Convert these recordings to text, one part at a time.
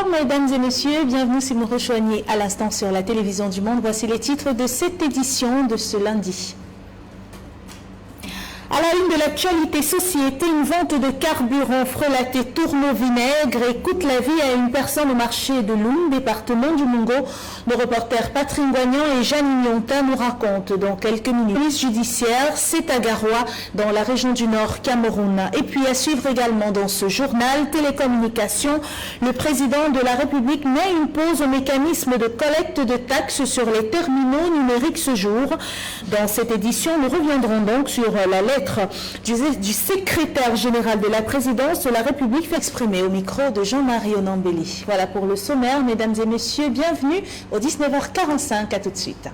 Bonsoir mesdames et messieurs, bienvenue si vous me rejoignez à l'instant sur la télévision du Monde. Voici les titres de cette édition de ce lundi. À la une de l'actualité société, une vente de carburant frelaté tourne au vinaigre et coûte la vie à une personne au marché de Loum, département du Mungo. Nos reporters Patrick Ngoignan et Jeanne Nyonta nous racontent dans quelques minutes. Police judiciaire, c'est à Garoua, dans la région du Nord, Cameroun. Et puis à suivre également dans ce journal, télécommunications, le président de la République met une pause au mécanisme de collecte de taxes sur les terminaux numériques ce jour. Dans cette édition, nous reviendrons donc sur la lettre du secrétaire général de la présidence de la République fait exprimer au micro de Jean-Marie Onambéli. Voilà pour le sommaire, mesdames et messieurs, bienvenue au 19h45, à tout de suite.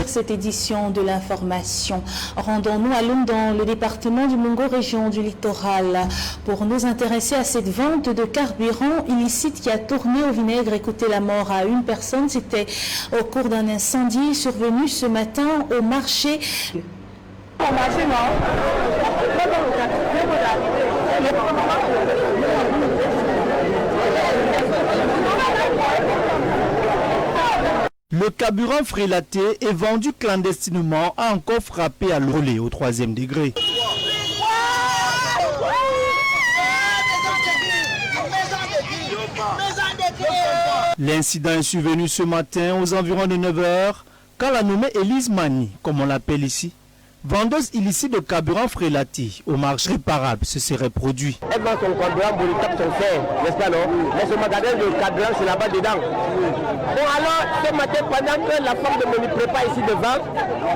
Cette édition de l'information. Rendons-nous à Loum dans le département du Mungo, région du littoral, pour nous intéresser à cette vente de carburant illicite qui a tourné au vinaigre et coûté la mort à une personne. C'était au cours d'un incendie survenu ce matin au marché. Le carburant frelaté est vendu clandestinement, a encore frappé à l'olé au 3e degré. L'incident est survenu ce matin aux environs de 9 h quand la nommée Elise Mani, comme on l'appelle ici, vendeuse illicite de carburant frelaté au marché réparable, se serait produit. Elle vend son carburant pour le cap son fer, n'est-ce pas non? Mais ce magasin de carburant, c'est là-bas dedans. Bon alors, ce matin, pendant que la femme de Moni prépare ici devant,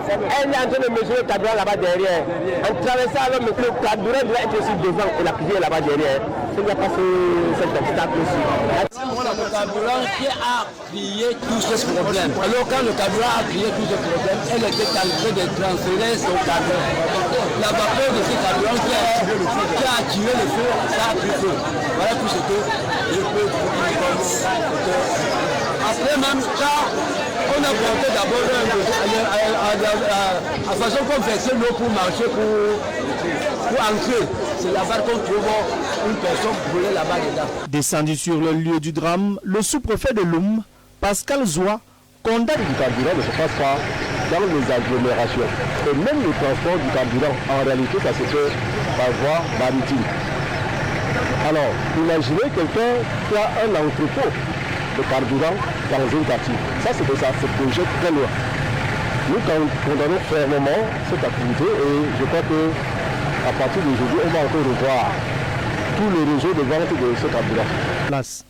elle est en train de mesurer le carburant là-bas derrière. En traversant alors, le carburant doit être aussi devant et la cuisine est là-bas derrière. Il n'y a pas cet obstacle aussi. Le carburant qui a créé tous ces problèmes. Alors quand le carburant a créé tous ces problèmes, elle était en train de transférer son carburant. La vapeur de ce carburant qui a attiré le feu, ça a pris feu. Voilà tout ce que je peux vous dire. Après même quand on a porté d'abord la façon qu'on fait l'eau pour marcher, pour ancrer. C'est là-bas qu'on trouve une personne brûlée là-bas dedans. Descendu sur le lieu du drame, le sous-préfet de Loum, Pascal Zoua, condamne du carburant ne se passe pas dans les agglomérations. Et même le transport du carburant, en réalité, ça se fait par voie maritime. Alors, imaginez quelqu'un qui a un entrepôt de carburant dans une quartier. Ça, c'est ça, c'est projet très loin. Nous condamnons fermement cette activité et je crois que à partir d'aujourd'hui, on va encore revoir tous les réseaux de vente de ce carburant. Place.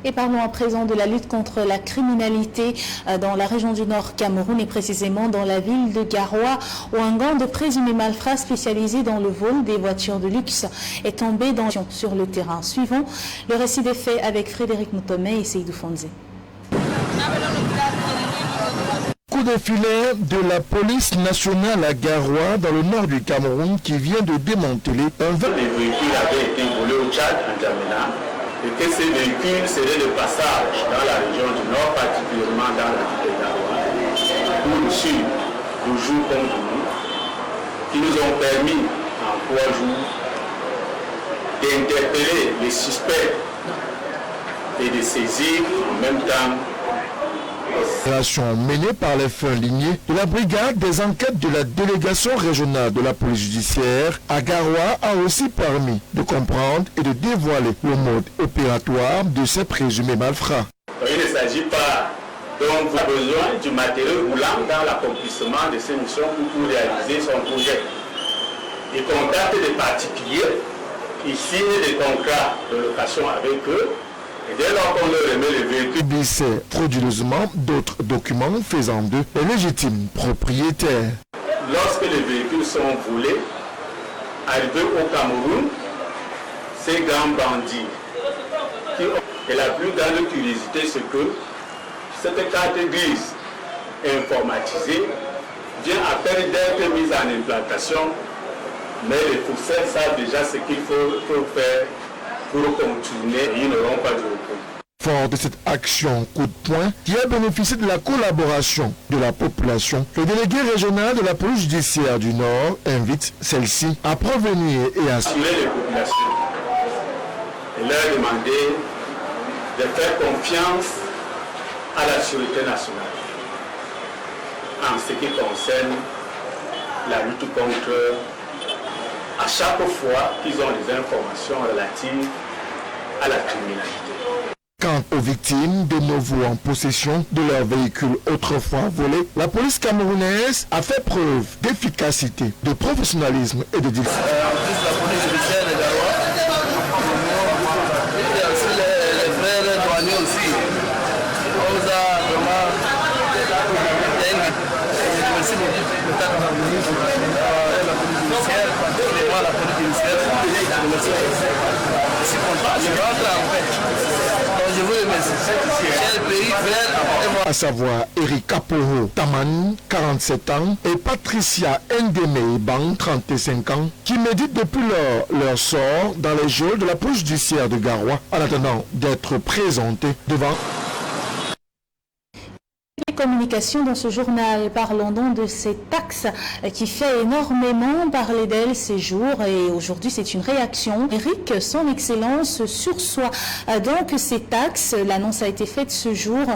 Et parlons à présent de la lutte contre la criminalité dans la région du Nord Cameroun et précisément dans la ville de Garoua où un gang de présumés malfrats spécialisé dans le vol des voitures de luxe est tombé sur le terrain. Suivons le récit des faits avec Frédéric Moutomé et Seydou Fonze. Coup de filet de la police nationale à Garoua dans le nord du Cameroun qui vient de démanteler un véhicule avait été volé au Tchad, en Djamena, et que ces véhicules seraient de passage dans la région du Nord, particulièrement dans la ville de Garoua, ou le sud, de jours comme nous, qui nous ont permis en 3 jours d'interpeller les suspects et de saisir en même temps opération menée par les fins lignés de la brigade des enquêtes de la délégation régionale de la police judiciaire à Garoua a aussi permis de comprendre et de dévoiler le mode opératoire de ces présumés malfrats. Il ne s'agit pas donc de besoin du matériel roulant dans l'accomplissement de ces missions pour réaliser son projet. Il contacte des particuliers, il signe des contrats de location avec eux. Et dès lors qu'on leur remet le véhicule, glissait frauduleusement d'autres documents faisant d'eux les légitimes propriétaires. Lorsque les véhicules sont volés, arrivés au Cameroun, ces grands bandits qui ont... Et la plus grande curiosité, c'est que cette carte grise informatisée vient à peine d'être mise en implantation, mais les faussaires savent déjà ce qu'il faut faire pour contourner, ils n'auront pas de recours. Fort de cette action coup de poing qui a bénéficié de la collaboration de la population, le délégué régional de la police judiciaire du Nord invite celle-ci à prévenir et à assurer les populations et leur demander de faire confiance à la sécurité nationale en ce qui concerne la lutte contre, à chaque fois qu'ils ont des informations relatives à la criminalité. Quant aux victimes de nouveau en possession de leur véhicule autrefois volé, la police camerounaise a fait preuve d'efficacité, de professionnalisme et de discipline. En plus, la police judiciaire de Garoua, et aussi les frères douaniers aussi, on vous a vraiment merci beaucoup de ta police judiciaire, particulièrement la police judiciaire. Je suis content, je rentre en fait. Je vous remercie. Quel pays frère, à savoir Eric Kaporo Taman, 47 ans, et Patricia Ndeme Bang, 35 ans, qui méditent depuis leur sort dans les geôles de la police judiciaire de Garoua, en attendant d'être présentés devant. Communication dans ce journal, parlons donc de ces taxes qui fait énormément parler d'elles ces jours, et aujourd'hui c'est une réaction. Eric, son excellence, sursoit donc ces taxes. L'annonce a été faite ce jour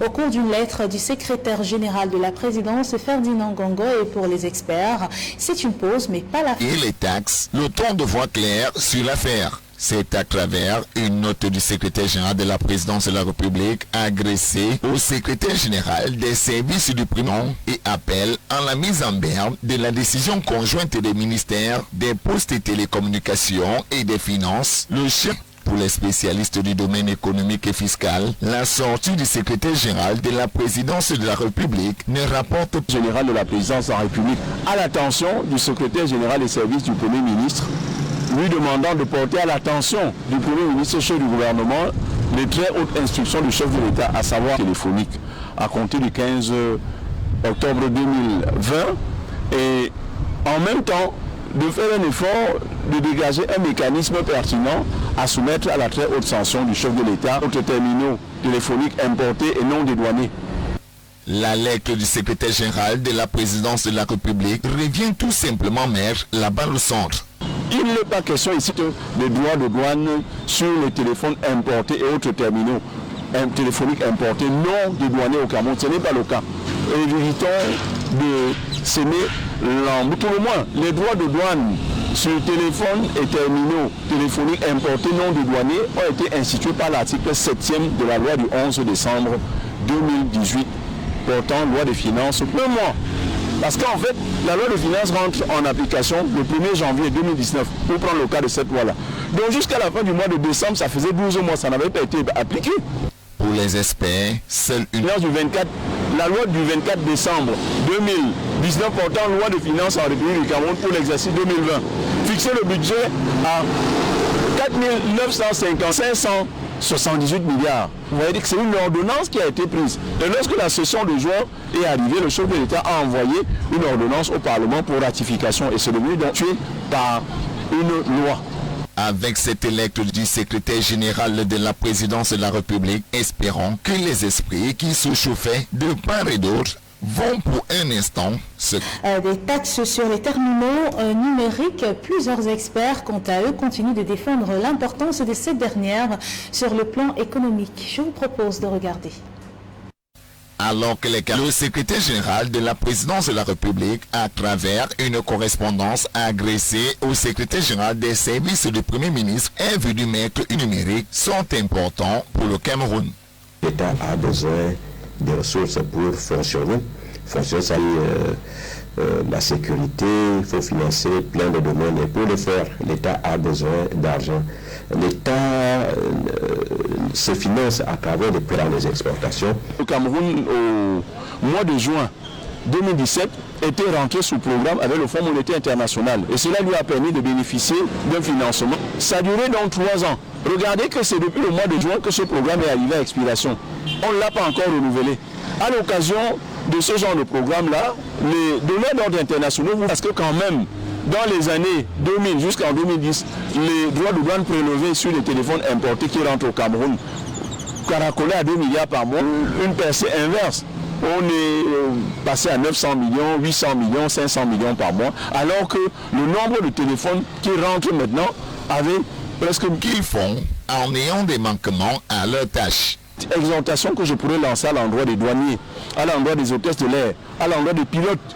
au cours d'une lettre du secrétaire général de la présidence Ferdinand Gongo, et pour les experts c'est une pause mais pas la fin. Et les taxes, le ton de voix clair sur l'affaire. C'est à travers une note du secrétaire général de la présidence de la République adressée au secrétaire général des services du prénom et appelle à la mise en berne de la décision conjointe des ministères des postes et télécommunications et des finances, le chef. Pour les spécialistes du domaine économique et fiscal, la sortie du secrétaire général de la présidence de la République ne rapporte général de la présidence de la République à l'attention du secrétaire général des services du Premier ministre, lui demandant de porter à l'attention du Premier ministre chef du gouvernement les très hautes instructions du chef de l'État, à savoir téléphonique, à compter du 15 octobre 2020, et en même temps de faire un effort de dégager un mécanisme pertinent à soumettre à la très haute sanction du chef de l'État aux terminaux téléphoniques importés et non dédouanés. La lettre du secrétaire général de la présidence de la République revient tout simplement mettre la balle au centre. Il n'est pas question ici de droits de douane sur les téléphones importés et autres terminaux téléphoniques importés non dédouanés au Cameroun. Ce n'est pas le cas. Évitons de s'aimer l'embout. Tout le moins, les droits de douane sur téléphones et terminaux téléphoniques importés non dédouanés ont été institués par l'article 7e de la loi du 11 décembre 2018 portant loi des finances au mois. Parce qu'en fait, la loi de finances rentre en application le 1er janvier 2019, pour prendre le cas de cette loi-là. Donc jusqu'à la fin du mois de décembre, ça faisait 12 mois, ça n'avait pas été appliqué. Pour les experts, seule une... La loi du 24 décembre 2019 portant loi de finances en République du Cameroun pour l'exercice 2020 fixait le budget à 4 578 milliards. Vous voyez que c'est une ordonnance qui a été prise. Et lorsque la session de juin est arrivée, le chef de l'État a envoyé une ordonnance au Parlement pour ratification, et c'est devenu donc tué par une loi. Avec cette lettre du secrétaire général de la présidence de la République, espérons que les esprits qui se chauffaient de part et d'autre vont pour un instant se... Des taxes sur les terminaux numériques. Plusieurs experts, quant à eux, continuent de défendre l'importance de ces dernières sur le plan économique. Je vous propose de regarder. Alors que le secrétaire général de la présidence de la République, à travers une correspondance adressée au secrétaire général des services du Premier ministre, est venu mettre une numérique sont importants pour le Cameroun. L'État a besoin de ressources pour fonctionner. Ça la sécurité, il faut financer plein de domaines, et pour le faire, l'État a besoin d'argent. L'État se finance à travers des plans des exportations. Le Cameroun, au mois de juin 2017, était rentré sous programme avec le Fonds monétaire international, et cela lui a permis de bénéficier d'un financement. Ça a duré donc 3 ans. Regardez que c'est depuis le mois de juin que ce programme est arrivé à expiration. On ne l'a pas encore renouvelé. À l'occasion de ce genre de programme-là, les donneurs d'ordre internationaux, parce que quand même, dans les années 2000 jusqu'en 2010, les droits de douane prélevés sur les téléphones importés qui rentrent au Cameroun caracolé à 2 milliards par mois, une percée inverse. On est passé à 900 millions, 800 millions, 500 millions par mois, alors que le nombre de téléphones qui rentrent maintenant avait presque... Qu'ils font en ayant des manquements à leur tâche. Exhortation que je pourrais lancer à l'endroit des douaniers, à l'endroit des hôtesses de l'air, à l'endroit des pilotes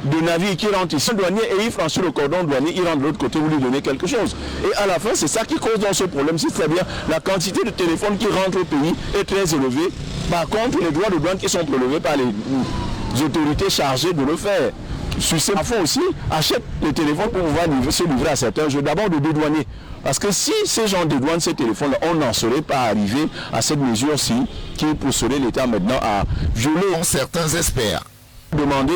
de navires qui rentrent ici, le douanier, et il franchit le cordon douanier, il rentre de l'autre côté, vous lui donnez quelque chose. Et à la fin, c'est ça qui cause dans ce problème, c'est très bien. La quantité de téléphones qui rentrent au pays est très élevée. Par contre, les droits de douane qui sont prélevés par les autorités chargées de le faire. Sur ces fonds aussi, achètent les téléphones pour pouvoir se livrer à certains jeux. D'abord de dédouaner. Parce que si ces gens dédouanent ces téléphones, on n'en serait pas arrivé à cette mesure-ci qui pousserait l'État maintenant à violer. Certains espèrent Demander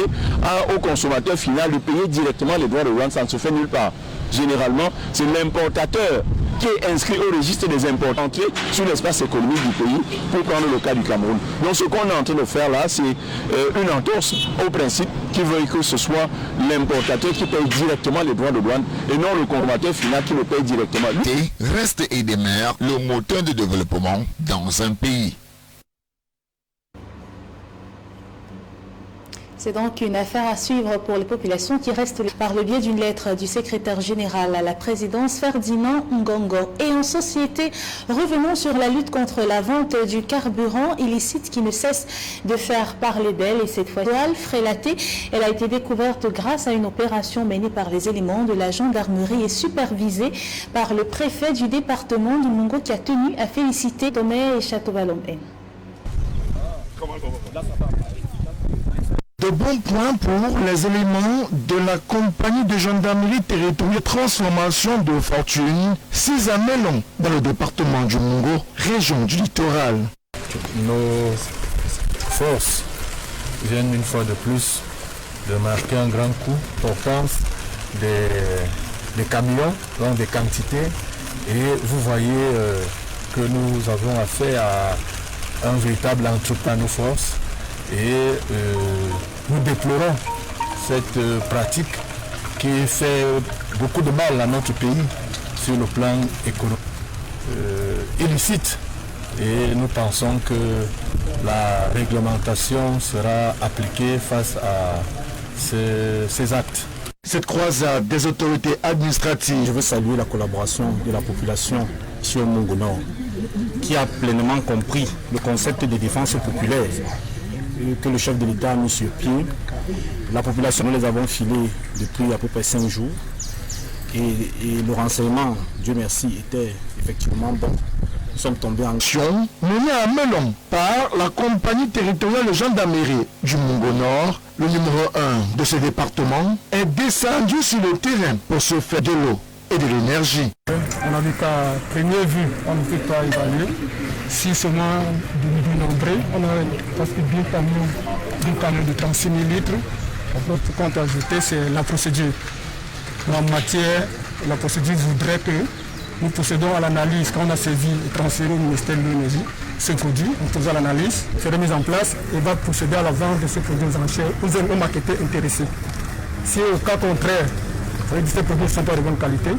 au consommateur final de payer directement les droits de douane, ça ne se fait nulle part. Généralement, c'est l'importateur qui est inscrit au registre des imports entrés sur l'espace économique du pays, pour prendre le cas du Cameroun. Donc ce qu'on est en train de faire là, c'est une entorse au principe qui veut que ce soit l'importateur qui paye directement les droits de douane et non le consommateur final qui le paye directement. Reste et demeure le moteur de développement dans un pays. C'est donc une affaire à suivre pour les populations qui restent par le biais d'une lettre du secrétaire général à la présidence Ferdinand Ngongo. Et en société, revenons sur la lutte contre la vente du carburant illicite qui ne cesse de faire parler d'elle. Et cette fois, Frélaté, elle a été découverte grâce à une opération menée par les éléments de la gendarmerie et supervisée par le préfet du département du Mungo qui a tenu à féliciter Tomé et Château-Valomben. De bons points pour les éléments de la compagnie de gendarmerie territoriale de transformation de fortune, 6 à Melon, dans le département du Mungo, région du littoral. Nos forces viennent une fois de plus de marquer un grand coup portant des camions, donc des quantités, et vous voyez que nous avons affaire à un véritable entrepôt à nos forces. Et nous déplorons cette pratique qui fait beaucoup de mal à notre pays sur le plan économique illicite. Et nous pensons que la réglementation sera appliquée face à ces actes. Cette croisade des autorités administratives. Je veux saluer la collaboration de la population sur Mungo Nord, qui a pleinement compris le concept de défense populaire que le chef de l'État a mis sur pied. La population, nous les avons filés depuis à peu près 5 jours. Et le renseignement, Dieu merci, était effectivement bon. Nous sommes tombés en action menée à Melon par la compagnie territoriale de gendarmerie du Mungo Nord. Le numéro 1 de ce département est descendu sur le terrain pour se faire de l'eau et de l'énergie. On a vu qu'à première vue, on ne peut pas évaluer. Si seulement de nombreux, on a presque 2 camions de 36 000 litres. Notre compte ajouté, c'est la procédure. En matière, la procédure voudrait que nous procédons à l'analyse. Quand on a saisi et transféré au ministère de l'Énergie ce produit, on faisait l'analyse, serait mise en place et va procéder à la vente de ce produit aux enchères aux marketeurs intéressés. Si au cas contraire, ces produits ne sont pas de bonne qualité,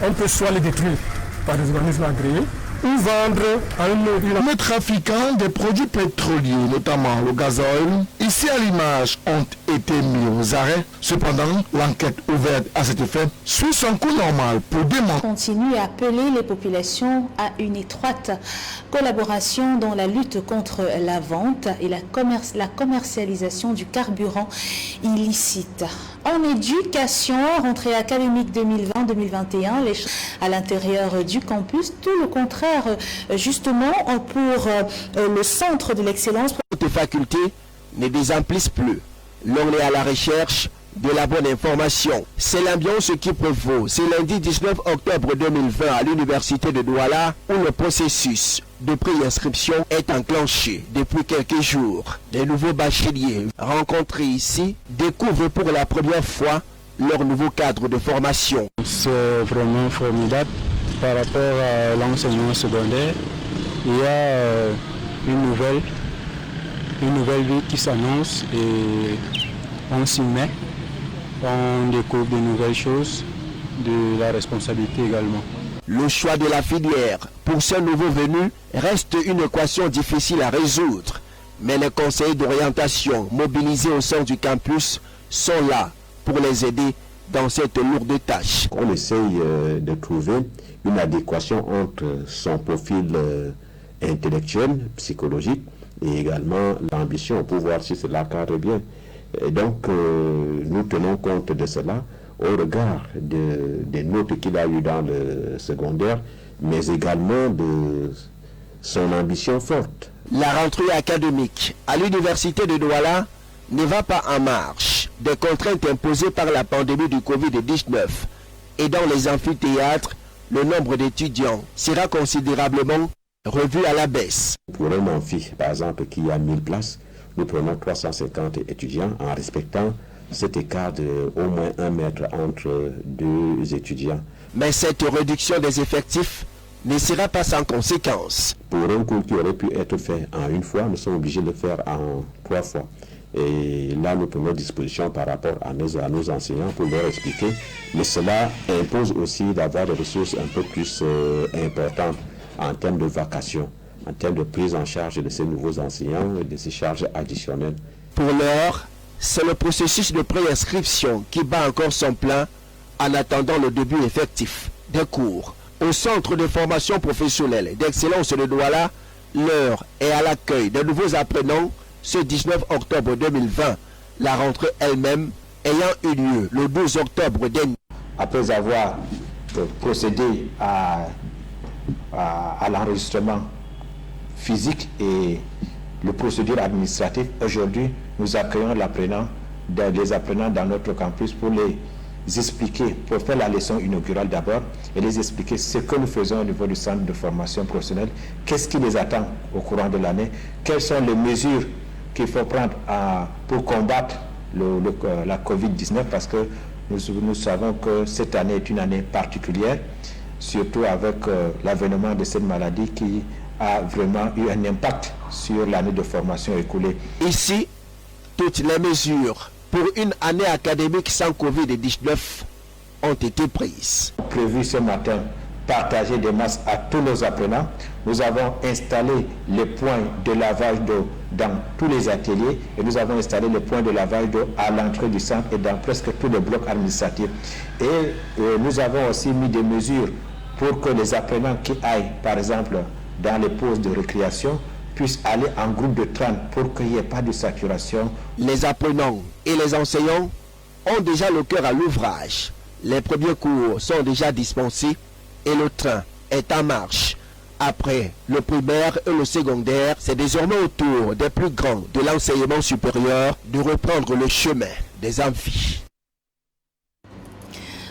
on peut soit les détruire par des organismes agréés ou vendre à les trafiquants des produits pétroliers, notamment le gazole, ici à l'image, ont été mis aux arrêts. Cependant, l'enquête ouverte à cet effet suit son cours normal pour démontrer. Continue à appeler les populations à une étroite collaboration dans la lutte contre la vente et la commercialisation du carburant illicite. En éducation, rentrée académique 2020-2021, à l'intérieur du campus, tout le contraire, justement, pour le centre de l'excellence. Toutes facultés ne désemplissent plus. L'on est à la recherche de la bonne information. C'est l'ambiance qui prévaut. C'est lundi 19 octobre 2020 à l'université de Douala où le processus de préinscription est enclenché depuis quelques jours. Les nouveaux bacheliers rencontrés ici découvrent pour la première fois leur nouveau cadre de formation. C'est vraiment formidable par rapport à l'enseignement secondaire. Il y a une nouvelle vie qui s'annonce et on s'y met. On découvre de nouvelles choses, de la responsabilité également. Le choix de la filière pour ce nouveau venu reste une équation difficile à résoudre. Mais les conseillers d'orientation mobilisés au sein du campus sont là pour les aider dans cette lourde tâche. On essaye de trouver une adéquation entre son profil intellectuel, psychologique et également l'ambition pour voir si cela cadre bien. Et donc nous tenons compte de cela au regard des notes qu'il a eues dans le secondaire, mais également de son ambition forte. La rentrée académique à l'université de Douala ne va pas en marche. Des contraintes imposées par la pandémie du Covid-19 et dans les amphithéâtres, le nombre d'étudiants sera considérablement revu à la baisse. Pour un amphi, par exemple, qui a 1000 places, nous prenons 350 étudiants en respectant cet écart de au moins 1 mètre entre deux étudiants. Mais cette réduction des effectifs ne sera pas sans conséquences. Pour un cours qui aurait pu être fait en une fois, nous sommes obligés de le faire en 3 fois. Et là, nous prenons disposition par rapport à nos enseignants pour leur expliquer. Mais cela impose aussi d'avoir des ressources un peu plus importantes en termes de vacations, en termes de prise en charge de ces nouveaux enseignants et de ces charges additionnelles. Pour l'heure, c'est le processus de préinscription qui bat encore son plein en attendant le début effectif des cours. Au centre de formation professionnelle d'excellence de Douala, l'heure est à l'accueil de nouveaux apprenants ce 19 octobre 2020, la rentrée elle-même ayant eu lieu le 12 octobre dernier. Après avoir procédé à l'enregistrement physique et le procédure administrative, aujourd'hui, nous accueillons les apprenants dans notre campus pour les expliquer, pour faire la leçon inaugurale d'abord, et les expliquer ce que nous faisons au niveau du centre de formation professionnelle, qu'est-ce qui les attend au courant de l'année, quelles sont les mesures qu'il faut prendre pour combattre la Covid-19, parce que nous savons que cette année est une année particulière, surtout avec l'avènement de cette maladie qui a vraiment eu un impact sur l'année de formation écoulée. Ici, toutes les mesures pour une année académique sans Covid-19 ont été prises. Prévu ce matin, partager des masques à tous nos apprenants. Nous avons installé les points de lavage d'eau dans tous les ateliers et nous avons installé les points de lavage d'eau à l'entrée du centre et dans presque tous les blocs administratifs. Et nous avons aussi mis des mesures pour que les apprenants qui aillent, par exemple, dans les pauses de récréation, puissent aller en groupe de 30 pour qu'il n'y ait pas de saturation. Les apprenants et les enseignants ont déjà le cœur à l'ouvrage. Les premiers cours sont déjà dispensés et le train est en marche. Après le primaire et le secondaire, c'est désormais au tour des plus grands de l'enseignement supérieur de reprendre le chemin des amphis.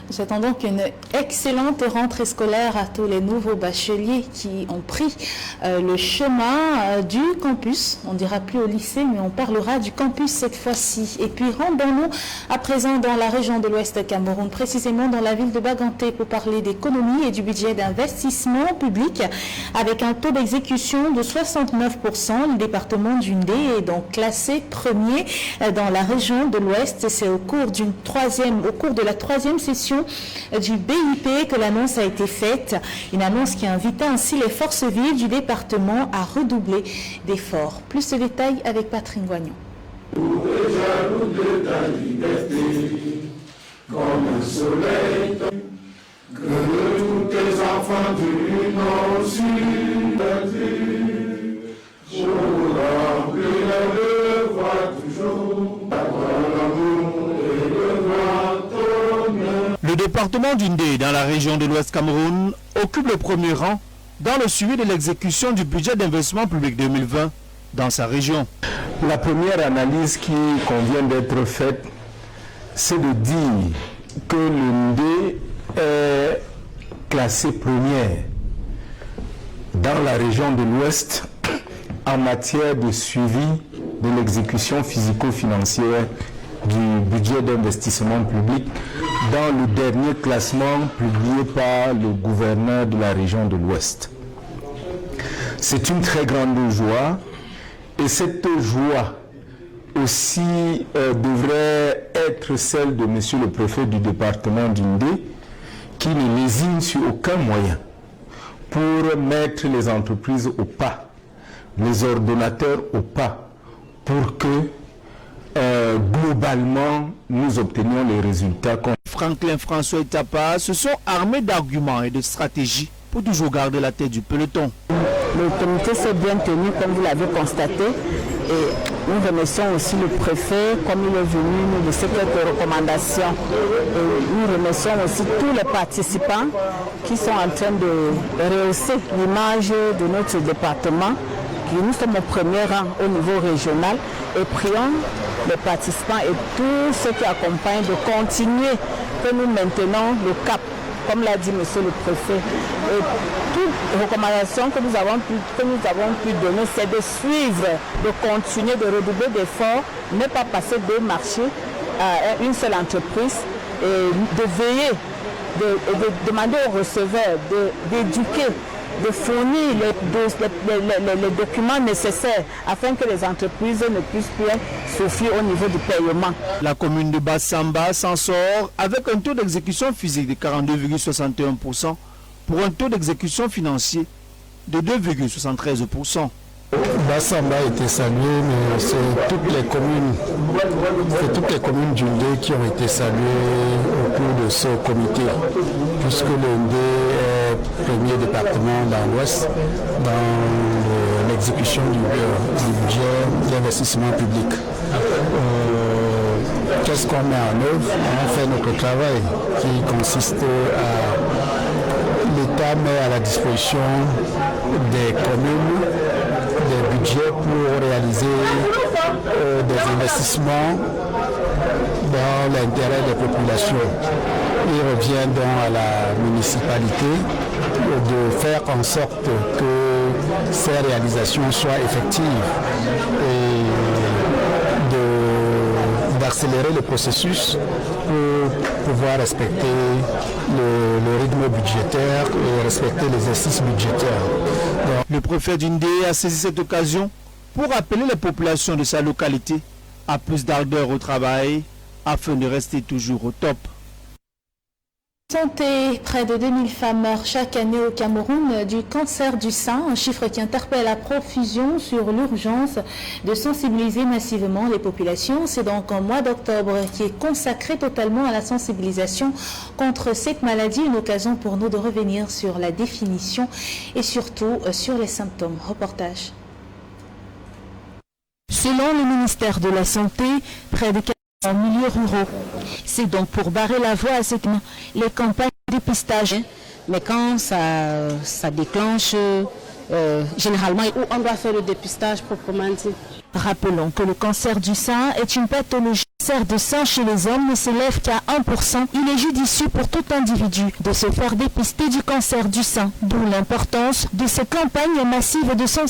Nous souhaitons donc une excellente rentrée scolaire à tous les nouveaux bacheliers qui ont pris le chemin du campus. On ne dira plus au lycée, mais on parlera du campus cette fois-ci. Et puis rendons-nous à présent dans la région de l'Ouest Cameroun, précisément dans la ville de Baganté, pour parler d'économie et du budget d'investissement public. Avec un taux d'exécution de 69%, le département du Ndé est donc classé premier dans la région de l'Ouest. C'est au cours de la troisième session du BIP que l'annonce a été faite, une annonce qui invitait ainsi les forces vives du département à redoubler d'efforts. Plus de détails avec Patrick Goignon. Comme un soleil, que tous tes enfants du nord sur la terre, pour remplir le devoir toujours, l'amour et le grand honneur. Le département du Ndé, dans la région de l'Ouest Cameroun, occupe le premier rang dans le suivi de l'exécution du budget d'investissement public 2020 dans sa région. La première analyse qui convient d'être faite, c'est de dire que le Ndé est classé premier dans la région de l'Ouest en matière de suivi de l'exécution physico-financière du budget d'investissement public dans le dernier classement publié par le gouverneur de la région de l'Ouest. C'est une très grande joie et cette joie aussi devrait être celle de monsieur le préfet du département du Ndé qui ne lésine sur aucun moyen pour mettre les entreprises au pas, les ordonnateurs au pas, pour que globalement nous obtenions les résultats. Franklin François et Tapa se sont armés d'arguments et de stratégies pour toujours garder la tête du peloton. Le comité s'est bien tenu, comme vous l'avez constaté, et nous remercions aussi le préfet, comme il est venu nous laisser quelques recommandations. Et nous remercions aussi tous les participants qui sont en train de rehausser l'image de notre département. Nous sommes au premier rang au niveau régional et prions les participants et tous ceux qui accompagnent de continuer, que nous maintenons le cap, comme l'a dit monsieur le préfet. Et toute recommandation que nous avons pu donner, c'est de suivre, de continuer, de redoubler d'efforts, ne pas passer deux marchés à une seule entreprise et de veiller, de demander aux receveurs d'éduquer, de fournir les documents nécessaires afin que les entreprises ne puissent plus souffrir au niveau du paiement. La commune de Bassamba s'en sort avec un taux d'exécution physique de 42,61% pour un taux d'exécution financier de 2,73%. Bassamba a été salué, mais c'est toutes les communes du Ndé qui ont été saluées au cours de ce comité, puisque le Ndé est premier département dans l'Ouest dans l'exécution du budget d'investissement public. Qu'est-ce qu'on met en œuvre? On fait notre travail qui consiste à l'État met à la disposition des communes des budgets pour réaliser des investissements dans l'intérêt des populations. Il revient donc à la municipalité de faire en sorte que ces réalisations soient effectives et d'accélérer le processus pour pouvoir respecter le rythme budgétaire et respecter l'exercice budgétaire. Le préfet d'Indé a saisi cette occasion pour appeler les populations de sa localité à plus d'ardeur au travail afin de rester toujours au top. Santé, près de 2000 femmes meurent chaque année au Cameroun du cancer du sein, un chiffre qui interpelle à profusion sur l'urgence de sensibiliser massivement les populations. C'est donc un mois d'octobre qui est consacré totalement à la sensibilisation contre cette maladie, une occasion pour nous de revenir sur la définition et surtout sur les symptômes. Reportage. Selon le ministère de la Santé, près de en milieux ruraux. C'est donc pour barrer la voie à cette les campagnes de dépistage. Mais quand ça déclenche, généralement, où on doit faire le dépistage proprement dit. Rappelons que le cancer du sein est une pathologie. Le cancer de sein chez les hommes ne s'élève qu'à 1%. Il est judicieux pour tout individu de se faire dépister du cancer du sein, d'où l'importance de ces campagnes massives de sensibilisation.